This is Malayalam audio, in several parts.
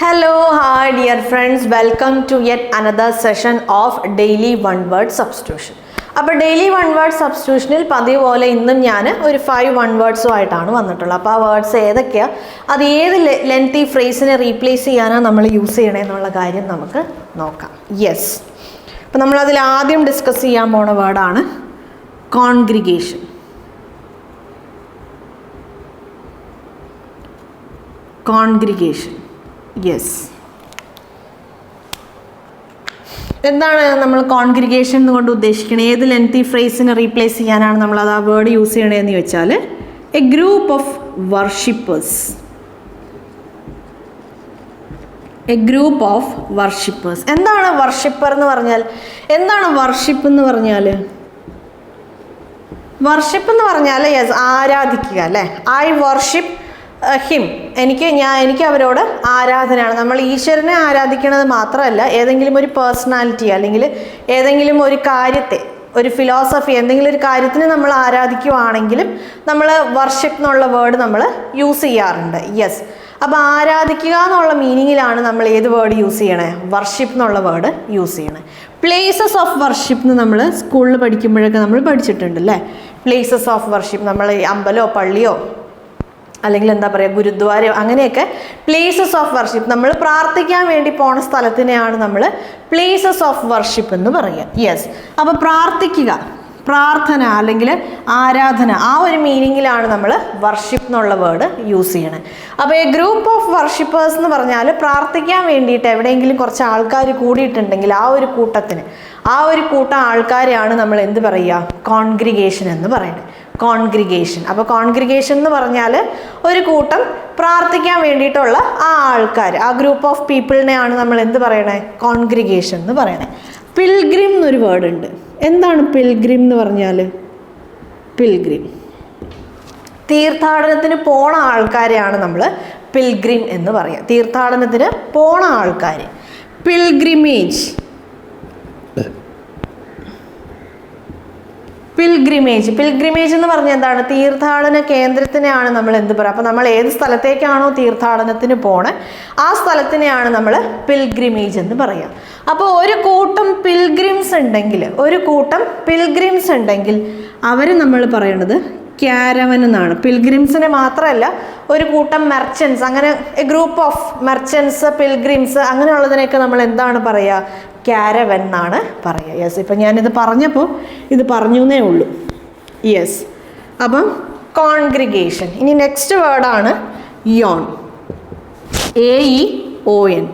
Hello, hi dear friends, welcome to yet another session of daily one word substitution. അപ്പോൾ ഡെയിലി വൺ വേർഡ് സബ്സ്റ്റിറ്റ്യൂഷനിൽ പതിവ് പോലെ ഇന്നും ഞാൻ ഒരു 5 വൺ വേർഡ്സുമായിട്ടാണ് വന്നിട്ടുള്ളത്. അപ്പോൾ ആ വേർഡ്സ് ഏതൊക്കെയാണ്, അത് ഏത് ലെങ്തി ഫ്രേസിനെ റീപ്ലേസ് ചെയ്യാനാണ് നമ്മൾ യൂസ് ചെയ്യണേ എന്നുള്ള കാര്യം നമുക്ക് നോക്കാം. യെസ്, അപ്പോൾ നമ്മളതിൽ ആദ്യം ഡിസ്കസ് ചെയ്യാൻ പോണ വേർഡാണ് കോൺഗ്രിഗേഷൻ. Congregation, yes. എന്താണ് നമ്മൾ കോൺഗ്രിഗേഷൻ കൊണ്ട് ഉദ്ദേശിക്കുന്നത്? ഏത് ലെങ്തി ഫ്രേസിനെ റീപ്ലേസ് ചെയ്യാനാണ് നമ്മളത് ആ വേർഡ് യൂസ് ചെയ്യണതെന്ന് ചോദിച്ചാൽ A group of worshippers. A group of worshippers. എന്താണ് വർഷിപ്പർ എന്ന് പറഞ്ഞാൽ? എന്താണ് വർഷിപ്പ് എന്ന് പറഞ്ഞാൽ? വർഷിപ്പ് എന്ന് പറഞ്ഞാൽ യെസ്, ആരാധിക്കുക അല്ലേ. I worship him. എനിക്ക് അവരോട് ആരാധനയാണ്. നമ്മൾ ഈശ്വരനെ ആരാധിക്കുന്നത് മാത്രമല്ല, ഏതെങ്കിലും ഒരു പേഴ്സണാലിറ്റി അല്ലെങ്കിൽ ഏതെങ്കിലും ഒരു കാര്യത്തെ, ഒരു ഫിലോസഫി, എന്തെങ്കിലും ഒരു കാര്യത്തിന് നമ്മൾ ആരാധിക്കുവാണെങ്കിലും നമ്മൾ വർഷിപ്പ് എന്നുള്ള വേർഡ് നമ്മൾ യൂസ് ചെയ്യാറുണ്ട്. യെസ്, അപ്പോൾ ആരാധിക്കുക എന്നുള്ള മീനിങ്ങിലാണ് നമ്മൾ ഏത് വേർഡ് യൂസ് ചെയ്യണേ? വർഷിപ്പ് എന്നുള്ള വേർഡ് യൂസ് ചെയ്യണേ. പ്ലേസസ് ഓഫ് വർഷിപ്പ് എന്ന് നമ്മൾ സ്കൂളിൽ പഠിക്കുമ്പോഴൊക്കെ നമ്മൾ പഠിച്ചിട്ടുണ്ട് അല്ലേ. പ്ലേസസ് ഓഫ് വർഷിപ്പ്, നമ്മൾ അമ്പലമോ പള്ളിയോ അല്ലെങ്കിൽ എന്താ പറയുക, ഗുരുദ്വാരയോ, അങ്ങനെയൊക്കെ പ്ലേസസ് ഓഫ് വർഷിപ്പ്, നമ്മൾ പ്രാർത്ഥിക്കാൻ വേണ്ടി പോണ സ്ഥലത്തിനെയാണ് നമ്മൾ പ്ലേസസ് ഓഫ് വർഷിപ്പ് എന്ന് പറയുക. യെസ്, അപ്പോൾ പ്രാർത്ഥിക്കുക, പ്രാർത്ഥന അല്ലെങ്കിൽ ആരാധന, ആ ഒരു മീനിങ്ങിലാണ് നമ്മൾ വർഷിപ്പ് എന്നുള്ള വേർഡ് യൂസ് ചെയ്യണത്. അപ്പോൾ ഈ ഗ്രൂപ്പ് ഓഫ് വർഷിപ്പേഴ്സ് എന്ന് പറഞ്ഞാൽ പ്രാർത്ഥിക്കാൻ വേണ്ടിയിട്ട് എവിടെയെങ്കിലും കുറച്ച് ആൾക്കാർ കൂടിയിട്ടുണ്ടെങ്കിൽ ആ ഒരു കൂട്ടത്തിന്, ആ ഒരു കൂട്ടം ആൾക്കാരെയാണ് നമ്മൾ എന്ത് പറയുക? കോൺഗ്രിഗേഷൻ എന്ന് പറയുന്നത്. കോൺഗ്രിഗേഷൻ. അപ്പോൾ കോൺഗ്രിഗേഷൻ എന്ന് പറഞ്ഞാൽ ഒരു കൂട്ടം പ്രാർത്ഥിക്കാൻ വേണ്ടിയിട്ടുള്ള ആ ആൾക്കാർ, ആ ഗ്രൂപ്പ് ഓഫ് പീപ്പിളിനെയാണ് നമ്മൾ എന്ത് പറയണേ? കോൺഗ്രിഗേഷൻ എന്ന് പറയണേ. പിൽഗ്രിം എന്നൊരു വേർഡ് ഉണ്ട്. എന്താണ് പിൽഗ്രിം എന്ന് പറഞ്ഞാൽ? പിൽഗ്രിം, തീർത്ഥാടനത്തിന് പോണ ആൾക്കാരെയാണ് നമ്മൾ പിൽഗ്രിം എന്ന് പറയുക. തീർത്ഥാടനത്തിന് പോണ ആൾക്കാർ. പിൽഗ്രിമേജ്. പിൽഗ്രിമേജ്. പിൽഗ്രിമേജ് എന്ന് പറഞ്ഞാൽ എന്താണ്? തീർത്ഥാടന കേന്ദ്രത്തിനെയാണ് നമ്മൾ എന്ത് പറയുക? അപ്പോൾ നമ്മൾ ഏത് സ്ഥലത്തേക്കാണോ തീർത്ഥാടനത്തിന് പോണേ ആ സ്ഥലത്തിനെയാണ് നമ്മൾ പിൽഗ്രിമേജ് എന്ന് പറയുക. അപ്പോൾ ഒരു കൂട്ടം പിൽഗ്രിംസ് ഉണ്ടെങ്കിൽ അവർ നമ്മൾ പറയണത് ക്യാരവൻ എന്നാണ്. പിൽഗ്രിംസിനെ മാത്രമല്ല, ഒരു കൂട്ടം മെർച്ചൻസ്, അങ്ങനെ ഗ്രൂപ്പ് ഓഫ് മെർച്ചൻസ്, പിൽഗ്രിംസ്, അങ്ങനെയുള്ളതിനെയൊക്കെ നമ്മൾ എന്താണ് പറയുക? ക്യാരവൻ എന്നാണ് പറയുക. യെസ്, ഇപ്പം ഞാനിത് പറഞ്ഞപ്പോൾ ഇത് പറഞ്ഞു എന്നേ ഉള്ളൂ. യെസ്, അപ്പം കോൺഗ്രിഗേഷൻ. ഇനി നെക്സ്റ്റ് വേർഡാണ് യോൺ. AEON.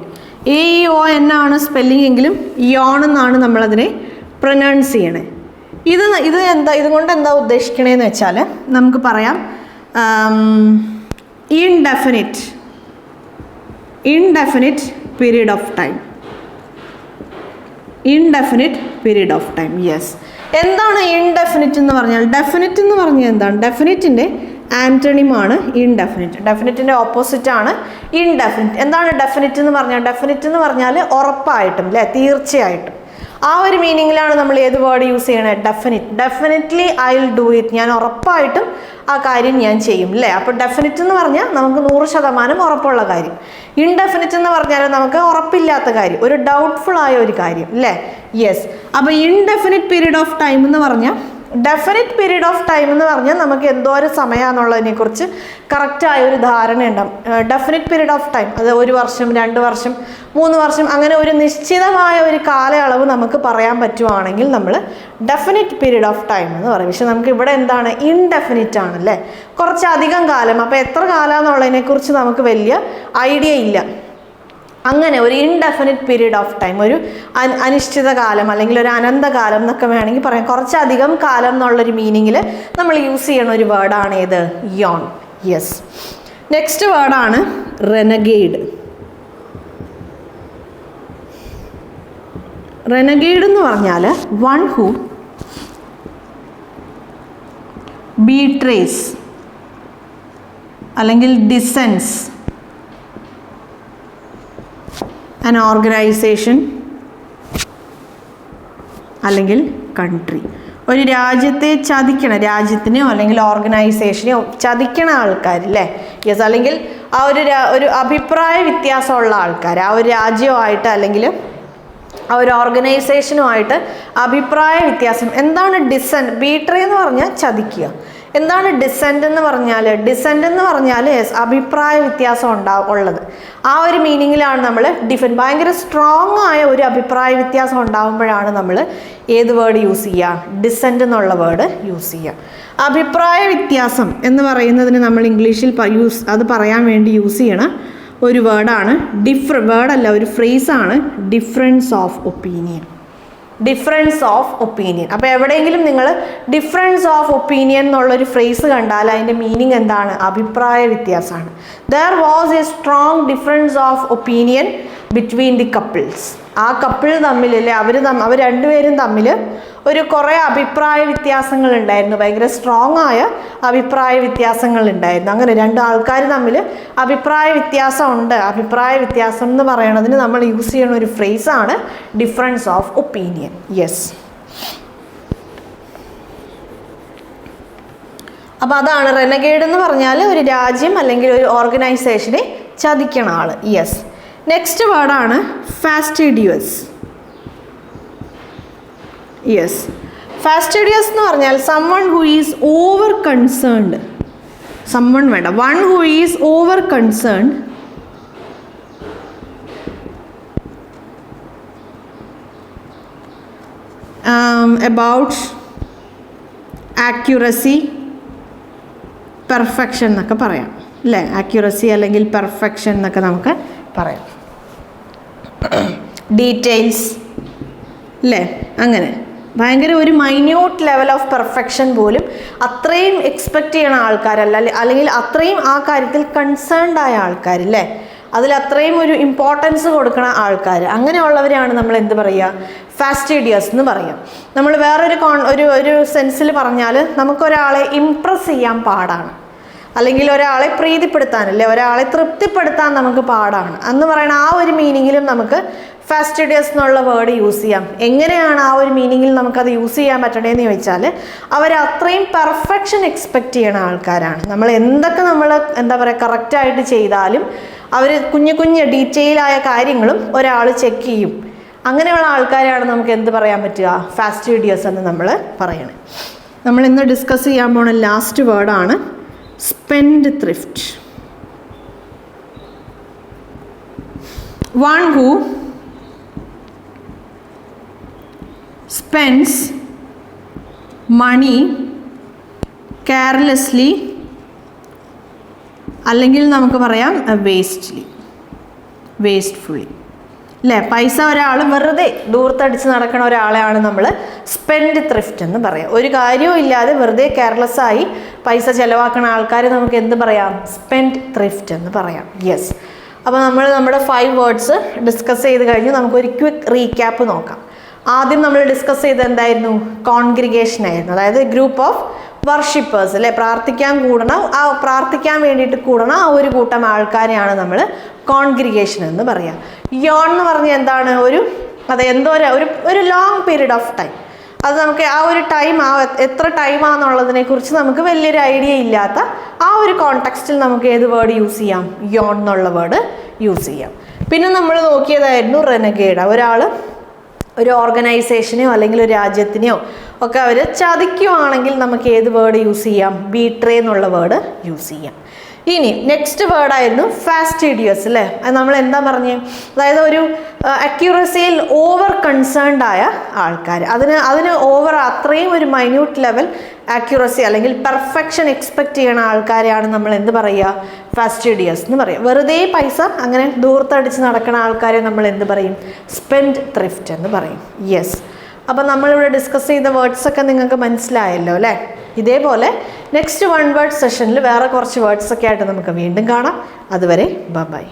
AEON ആണ് സ്പെല്ലിംഗ് എങ്കിലും യോൺ എന്നാണ് നമ്മളതിനെ പ്രൊനൗൺസ് ചെയ്യണേ. ഇതുകൊണ്ട് എന്താ ഉദ്ദേശിക്കണേന്ന് വെച്ചാൽ നമുക്ക് പറയാം indefinite period of time. Indefinite period of time. Yes, എന്താണ് ഇൻഡെഫിനിറ്റ് എന്ന് പറഞ്ഞാൽ? ഡെഫിനിറ്റ് എന്ന് പറഞ്ഞാൽ എന്താണ്? ഡെഫിനിറ്റിൻ്റെ ആൻറ്റണിമാണ് ഇൻഡെഫിനിറ്റ്. ഡെഫിനിറ്റിൻ്റെ ഓപ്പോസിറ്റാണ് ഇൻഡെഫിനിറ്റ്. എന്താണ് ഡെഫിനിറ്റ് എന്ന് പറഞ്ഞാൽ? ഡെഫിനിറ്റ് എന്ന് പറഞ്ഞാൽ ഉറപ്പായിട്ടും അല്ലേ, തീർച്ചയായിട്ടും, ആ ഒരു മീനിങ്ങിലാണ് നമ്മൾ ഏത് വേർഡ് യൂസ് ചെയ്യണേ? Definitely I will do it. ഞാൻ ഉറപ്പായിട്ടും ആ കാര്യം ഞാൻ ചെയ്യും അല്ലേ. അപ്പോൾ ഡെഫിനിറ്റ് എന്ന് പറഞ്ഞാൽ നമുക്ക് 100% ഉറപ്പുള്ള കാര്യം. ഇൻഡെഫിനിറ്റ് എന്ന് പറഞ്ഞാൽ നമുക്ക് ഉറപ്പില്ലാത്ത കാര്യം, ഒരു ഡൗട്ട്ഫുൾ ആയ ഒരു കാര്യം അല്ലേ. യെസ്, അപ്പോൾ ഇൻഡെഫിനിറ്റ് പീരീഡ് ഓഫ് ടൈം എന്ന് പറഞ്ഞാൽ, ഡെഫിനിറ്റ് പീരീഡ് ഓഫ് ടൈം എന്ന് പറഞ്ഞാൽ നമുക്ക് എന്തോരം സമയമാണെന്നുള്ളതിനെക്കുറിച്ച് കറക്റ്റായ ഒരു ധാരണ ഉണ്ടാവും. ഡെഫിനിറ്റ് പീരീഡ് ഓഫ് ടൈം, അത് 1 വർഷം, 2 വർഷം, 3 വർഷം, അങ്ങനെ ഒരു നിശ്ചിതമായ ഒരു കാലയളവ് നമുക്ക് പറയാൻ പറ്റുവാണെങ്കിൽ നമ്മൾ ഡെഫിനിറ്റ് പീരീഡ് ഓഫ് ടൈം എന്ന് പറയും. പക്ഷെ നമുക്ക് ഇവിടെ എന്താണ്? ഇൻഡെഫിനിറ്റ് ആണല്ലേ, കുറച്ചധികം കാലം. അപ്പോൾ എത്ര കാലം എന്നുള്ളതിനെക്കുറിച്ച് നമുക്ക് വലിയ ഐഡിയ ഇല്ല. അങ്ങനെ ഒരു ഇൻഡെഫിനിറ്റ് പീരീഡ് ഓഫ് ടൈം, ഒരു അനിശ്ചിത കാലം അല്ലെങ്കിൽ ഒരു അനന്തകാലം എന്നൊക്കെ വേണമെങ്കിൽ പറയാം. കുറച്ചധികം കാലം എന്നുള്ളൊരു മീനിങ്ങിൽ നമ്മൾ യൂസ് ചെയ്യണ ഒരു വേർഡാണ് ഏത്? യോൺ. യെസ്, നെക്സ്റ്റ് വേർഡാണ് റെനഗേഡ്. റെനഗേഡ് എന്ന് പറഞ്ഞാൽ വൺ ഹൂ ബീട്രേസ് അല്ലെങ്കിൽ ഡിസെൻസ് an organization അല്ലെങ്കിൽ കൺട്രി. ഒരു രാജ്യത്തെ ചതിക്കണ, രാജ്യത്തിനെയോ അല്ലെങ്കിൽ ഓർഗനൈസേഷനെയോ ചതിക്കണ ആൾക്കാർ അല്ലേ? യെസ്. അല്ലെങ്കിൽ ആ ഒരു അഭിപ്രായ വ്യത്യാസമുള്ള ആൾക്കാർ, ആ ഒരു രാജ്യവുമായിട്ട് അല്ലെങ്കിൽ ആ ഒരു ഓർഗനൈസേഷനുമായിട്ട് അഭിപ്രായ വ്യത്യാസം. എന്താണ് ഡിസെൻറ്റ്? ബീട്രേ എന്ന് പറഞ്ഞാൽ ചതിക്കുക. എന്താണ് ഡിസെൻറ്റ് എന്ന് പറഞ്ഞാൽ? ഡിസെൻറ്റ് എന്ന് പറഞ്ഞാൽ യെസ്, അഭിപ്രായ വ്യത്യാസം ഉള്ളത്. ആ ഒരു മീനിങ്ങിലാണ് നമ്മൾ ഭയങ്കര സ്ട്രോങ് ആയ ഒരു അഭിപ്രായ വ്യത്യാസം ഉണ്ടാകുമ്പോഴാണ് നമ്മൾ ഏത് വേർഡ് യൂസ് ചെയ്യുക? ഡിസെൻറ്റ് എന്നുള്ള വേർഡ് യൂസ് ചെയ്യുക. അഭിപ്രായ വ്യത്യാസം എന്ന് പറയുന്നതിന് നമ്മൾ ഇംഗ്ലീഷിൽ അത് പറയാൻ വേണ്ടി യൂസ് ചെയ്യണ ഒരു വേർഡാണ് വേർഡല്ല, ഒരു ഫ്രേസാണ് difference of opinion. Difference of opinion. അപ്പോൾ എവിടെയെങ്കിലും നിങ്ങൾ ഡിഫറൻസ് ഓഫ് ഒപ്പീനിയൻ എന്നുള്ളൊരു ഫ്രേസ് കണ്ടാൽ അതിൻ്റെ മീനിങ് എന്താണ്? അഭിപ്രായ വ്യത്യാസമാണ്. There was a strong difference of opinion between the couples. ആ കപ്പിൾ തമ്മിലല്ലേ, അവർ രണ്ടുപേരും തമ്മിൽ കുറേ അഭിപ്രായ വ്യത്യാസങ്ങൾ ഉണ്ടായിരുന്നു, ഭയങ്കര സ്ട്രോങ് ആയ അഭിപ്രായ വ്യത്യാസങ്ങൾ ഉണ്ടായിരുന്നു. അങ്ങനെ രണ്ട് ആൾക്കാർ തമ്മിൽ അഭിപ്രായ വ്യത്യാസം ഉണ്ട്. അഭിപ്രായ വ്യത്യാസം എന്ന് പറയുന്നതിന് നമ്മൾ യൂസ് ചെയ്യുന്ന ഒരു ഫ്രേസാണ് ഡിഫറൻസ് ഓഫ് ഒപ്പീനിയൻ. യെസ്. അപ്പോൾ അതാണ് റെനഗേഡ് എന്ന് പറഞ്ഞാൽ ഒരു രാജ്യം അല്ലെങ്കിൽ ഒരു ഓർഗനൈസേഷനെ ചതിക്കണ ആൾ. യെസ്. നെക്സ്റ്റ് വേർഡാണ് ഫാസ്റ്റിഡിയസ്. യെസ്. ഫാസ്റ്റിഡിയസ് എന്ന് പറഞ്ഞാൽ someone who is over concerned. someone വേണ്ട, one who is over concerned about accuracy, perfection എന്നൊക്കെ പറയാം അല്ലേ? ആക്യുറസി അല്ലെങ്കിൽ പെർഫെക്ഷൻ എന്നൊക്കെ നമുക്ക് പറയാം. ഡീറ്റെയിൽസ് അല്ലേ? അങ്ങനെ ഭയങ്കര ഒരു മൈന്യൂട്ട് ലെവൽ ഓഫ് പെർഫെക്ഷൻ പോലും അത്രയും എക്സ്പെക്റ്റ് ചെയ്യണ ആൾക്കാരല്ല, അല്ലെങ്കിൽ അത്രയും ആ കാര്യത്തിൽ കൺസേൺഡ് ആയ ആൾക്കാരില്ലേ, അതിൽ അത്രയും ഒരു ഇമ്പോർട്ടൻസ് കൊടുക്കുന്ന ആൾക്കാർ, അങ്ങനെയുള്ളവരെയാണ് നമ്മൾ എന്ത് പറയുക? ഫാസ്റ്റിഡിയസ് എന്ന് പറയാം. നമ്മൾ വേറൊരു ഒരു സെൻസിൽ പറഞ്ഞാൽ നമുക്കൊരാളെ ഇംപ്രസ് ചെയ്യാൻ പാടാണ്, അല്ലെങ്കിൽ ഒരാളെ പ്രീതിപ്പെടുത്താനല്ലേ, ഒരാളെ തൃപ്തിപ്പെടുത്താൻ നമുക്ക് പാടാണ് എന്ന് പറയുന്ന ആ ഒരു മീനിങ്ങിലും നമുക്ക് ഫാസ്റ്റിഡിയസ് എന്നുള്ള വേർഡ് യൂസ് ചെയ്യാം. എങ്ങനെയാണ് ആ ഒരു മീനിങ്ങിൽ നമുക്കത് യൂസ് ചെയ്യാൻ പറ്റണേന്ന് ചോദിച്ചാൽ അവർ അത്രയും പെർഫെക്ഷൻ എക്സ്പെക്റ്റ് ചെയ്യണ ആൾക്കാരാണ്. നമ്മൾ എന്തൊക്കെ എന്താ പറയുക കറക്റ്റായിട്ട് ചെയ്താലും അവർ കുഞ്ഞു ഡീറ്റെയിലായ കാര്യങ്ങളും ഒരാൾ ചെക്ക് ചെയ്യും. അങ്ങനെയുള്ള ആൾക്കാരാണ് നമുക്ക് എന്ത് പറയാൻ പറ്റുക? ഫാസ്റ്റിഡിയസ് എന്ന് നമ്മൾ പറയണേ. നമ്മൾ ഇന്ന് ഡിസ്കസ് ചെയ്യാൻ പോണ ലാസ്റ്റ് വേർഡാണ് spendthrift. One who spends money carelessly, അല്ലെങ്കിൽ നമുക്ക് പറയാം വേസ്റ്റ്ഫുള്ളി അല്ലേ? പൈസ ഒരാൾ വെറുതെ ദൂർത്തടിച്ച് നടക്കുന്ന ഒരാളെയാണ് നമ്മൾ സ്പെൻഡ് ത്രിഫ്റ്റ് എന്ന് പറയാം. ഒരു കാര്യവും ഇല്ലാതെ വെറുതെ കെയർലെസ്സായി പൈസ ചിലവാക്കുന്ന ആൾക്കാരെ നമുക്ക് എന്ത് പറയാം? സ്പെൻഡ് ത്രിഫ്റ്റ് എന്ന് പറയാം. യെസ്. അപ്പോൾ നമ്മൾ നമ്മുടെ 5 വേർഡ്സ് ഡിസ്കസ് ചെയ്ത് കഴിഞ്ഞ് നമുക്കൊരു ക്വിക്ക് റീക്യാപ്പ് നോക്കാം. ആദ്യം നമ്മൾ ഡിസ്കസ് ചെയ്ത് എന്തായിരുന്നു? കോൺഗ്രിഗേഷൻ ആയിരുന്നു. അതായത് ഗ്രൂപ്പ് ഓഫ് വർഷിപ്പേഴ്സ് അല്ലേ, പ്രാർത്ഥിക്കാൻ വേണ്ടിയിട്ട് കൂടണ ആ ഒരു കൂട്ടം ആൾക്കാരെയാണ് നമ്മൾ കോൺഗ്രിഗേഷൻ എന്ന് പറയാം. യോൺ എന്ന് പറഞ്ഞാൽ എന്താണ്? ഒരു ലോങ് പീരീഡ് ഓഫ് ടൈം. അത് നമുക്ക് ആ ഒരു ടൈം, എത്ര ടൈമാണെന്നുള്ളതിനെ കുറിച്ച് നമുക്ക് വലിയൊരു ഐഡിയ ഇല്ലാത്ത ആ ഒരു കോണ്ടെക്സ്റ്റിൽ നമുക്ക് ഏത് വേർഡ് യൂസ് ചെയ്യാം? യോൺ എന്നുള്ള വേർഡ് യൂസ് ചെയ്യാം. പിന്നെ നമ്മൾ നോക്കിയതായിരുന്നു റെനഗേഡ്. ഒരു ഓർഗനൈസേഷനെയോ അല്ലെങ്കിൽ ഒരു രാജ്യത്തിനെയോ ഒക്കെ അവർ ചതിക്കുകയാണെങ്കിൽ നമുക്ക് ഏത് വേർഡ് യൂസ് ചെയ്യാം? ബീട്രേ എന്നുള്ള വേർഡ് യൂസ് ചെയ്യാം. ഇനി നെക്സ്റ്റ് വേർഡായിരുന്നു ഫാസ്റ്റിഡിയസ് അല്ലേ? അത് നമ്മൾ എന്താ പറഞ്ഞേ? അതായത് ഒരു അക്യൂറസിയിൽ ഓവർ കൺസേൺഡ് ആയ ആൾക്കാർ, അതിന് ഓവർ അത്രയും ഒരു മൈന്യൂട്ട് ലെവൽ ആക്യുറസി അല്ലെങ്കിൽ പെർഫെക്ഷൻ എക്സ്പെക്റ്റ് ചെയ്യണ ആൾക്കാരെയാണ് നമ്മൾ എന്ത് പറയുക? ഫാസ്റ്റിഡിയസ് എന്ന് പറയും. വെറുതെ പൈസ അങ്ങനെ ദൂർത്തടിച്ച് നടക്കുന്ന ആൾക്കാരെ നമ്മൾ എന്ത് പറയും? സ്പെൻഡ് ത്രിഫ്റ്റ് എന്ന് പറയും. യെസ്. അപ്പം നമ്മളിവിടെ ഡിസ്കസ് ചെയ്ത വേർഡ്സൊക്കെ നിങ്ങൾക്ക് മനസ്സിലായല്ലോ അല്ലേ? ഇതേപോലെ നെക്സ്റ്റ് 1 വേർഡ് സെഷനിൽ വേറെ കുറച്ച് വേർഡ്സൊക്കെ ആയിട്ട് നമുക്ക് വീണ്ടും കാണാം. അതുവരെ ബൈ.